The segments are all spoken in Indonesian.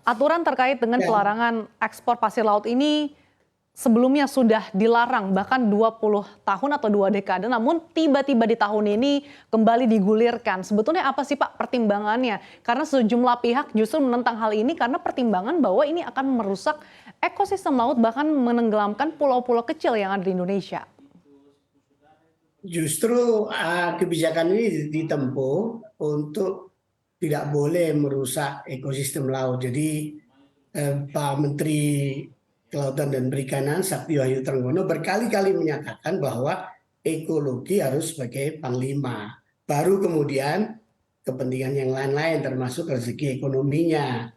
aturan terkait dengan Ya, pelarangan ekspor pasir laut ini sebelumnya sudah dilarang bahkan 20 tahun atau 2 dekade, namun tiba-tiba di tahun ini kembali digulirkan. Sebetulnya apa sih Pak pertimbangannya? Karena sejumlah pihak justru menentang hal ini karena pertimbangan bahwa ini akan merusak ekosistem laut bahkan menenggelamkan pulau-pulau kecil yang ada di Indonesia. justru kebijakan ini ditempuh untuk tidak boleh merusak ekosistem laut. Jadi Pak Menteri Kelautan dan Perikanan Sakti Wahyu Trenggono berkali-kali menyatakan bahwa ekologi harus sebagai panglima. Baru kemudian kepentingan yang lain-lain termasuk rezeki ekonominya.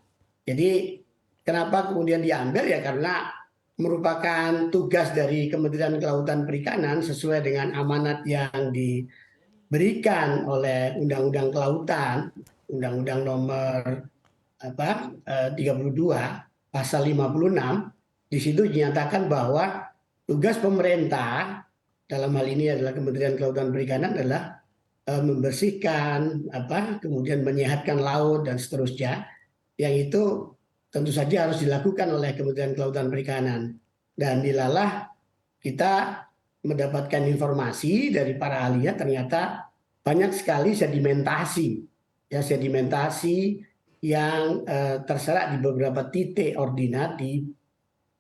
Jadi kenapa kemudian diambil ya karena merupakan tugas dari Kementerian Kelautan Perikanan sesuai dengan amanat yang diberikan oleh Undang-Undang Kelautan, Undang-Undang nomor 32 pasal 56. Di situ dinyatakan bahwa tugas pemerintah dalam hal ini adalah Kementerian Kelautan Perikanan adalah membersihkan kemudian menyehatkan laut dan seterusnya, yang itu tentu saja harus dilakukan oleh Kementerian Kelautan Perikanan. Dan dilalah kita mendapatkan informasi dari para ahlinya ternyata banyak sekali sedimentasi yang terserak di beberapa titik ordinat di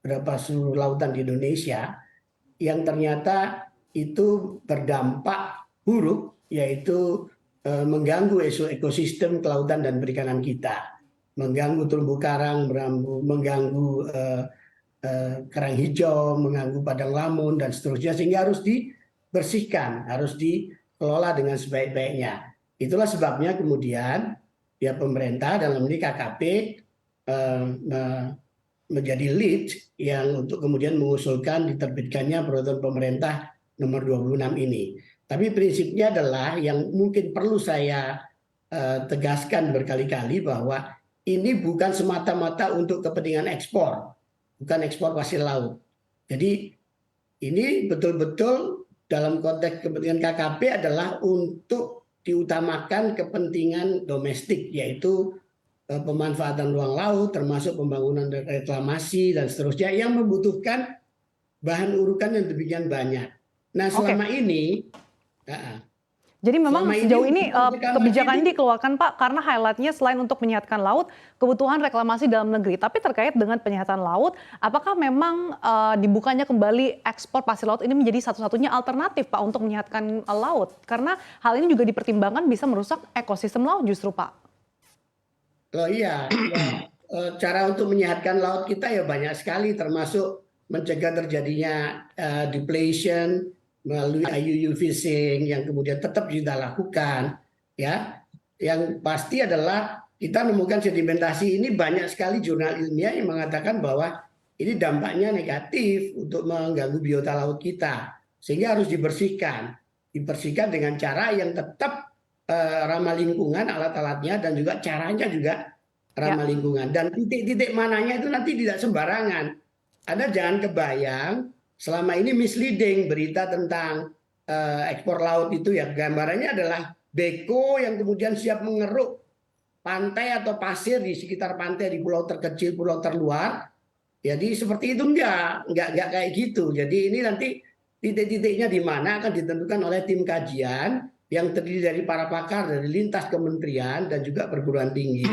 beberapa seluruh lautan di Indonesia yang ternyata itu berdampak buruk, yaitu mengganggu ekosistem kelautan dan perikanan kita, mengganggu terumbu karang, mengganggu kerang hijau, mengganggu padang lamun dan seterusnya, sehingga harus dibersihkan, harus dikelola dengan sebaik-baiknya. Itulah sebabnya kemudian ya pemerintah dalam ini KKP menjadi lead yang untuk kemudian mengusulkan diterbitkannya peraturan pemerintah nomor 26 ini. Tapi prinsipnya adalah yang mungkin perlu saya tegaskan berkali-kali bahwa ini bukan semata-mata untuk kepentingan ekspor, bukan ekspor pasir laut. Jadi ini betul-betul dalam konteks kepentingan KKP adalah untuk diutamakan kepentingan domestik, yaitu pemanfaatan ruang laut, termasuk pembangunan reklamasi dan seterusnya yang membutuhkan bahan urukan yang demikian banyak. Nah, Oke, selama ini, jadi memang sejauh untuk ini reklamasi kebijakan itu ini dikeluarkan Pak karena highlightnya selain untuk menyehatkan laut, kebutuhan reklamasi dalam negeri. Tapi terkait dengan penyehatan laut, apakah memang dibukanya kembali ekspor pasir laut ini menjadi satu-satunya alternatif Pak untuk menyehatkan laut? Karena hal ini juga dipertimbangkan bisa merusak ekosistem laut justru Pak. oh iya, ya cara untuk menyehatkan laut kita ya banyak sekali, termasuk mencegah terjadinya depletion melalui IUU fishing yang kemudian tetap kita lakukan. Ya, yang pasti adalah kita menemukan sedimentasi ini banyak sekali jurnal ilmiah yang mengatakan bahwa ini dampaknya negatif untuk mengganggu biota laut kita, sehingga harus dibersihkan dengan cara yang tetap ramah lingkungan alat-alatnya dan juga caranya juga Ya, ramah lingkungan. Dan titik-titik mananya itu nanti tidak sembarangan. Anda jangan kebayang selama ini misleading berita tentang ekspor laut itu ya, gambarannya adalah beko yang kemudian siap mengeruk pantai atau pasir di sekitar pantai di pulau terkecil, pulau terluar. Jadi seperti itu enggak kayak gitu. Jadi ini nanti titik-titiknya di mana akan ditentukan oleh tim kajian yang terdiri dari para pakar dari lintas kementerian dan juga perguruan tinggi.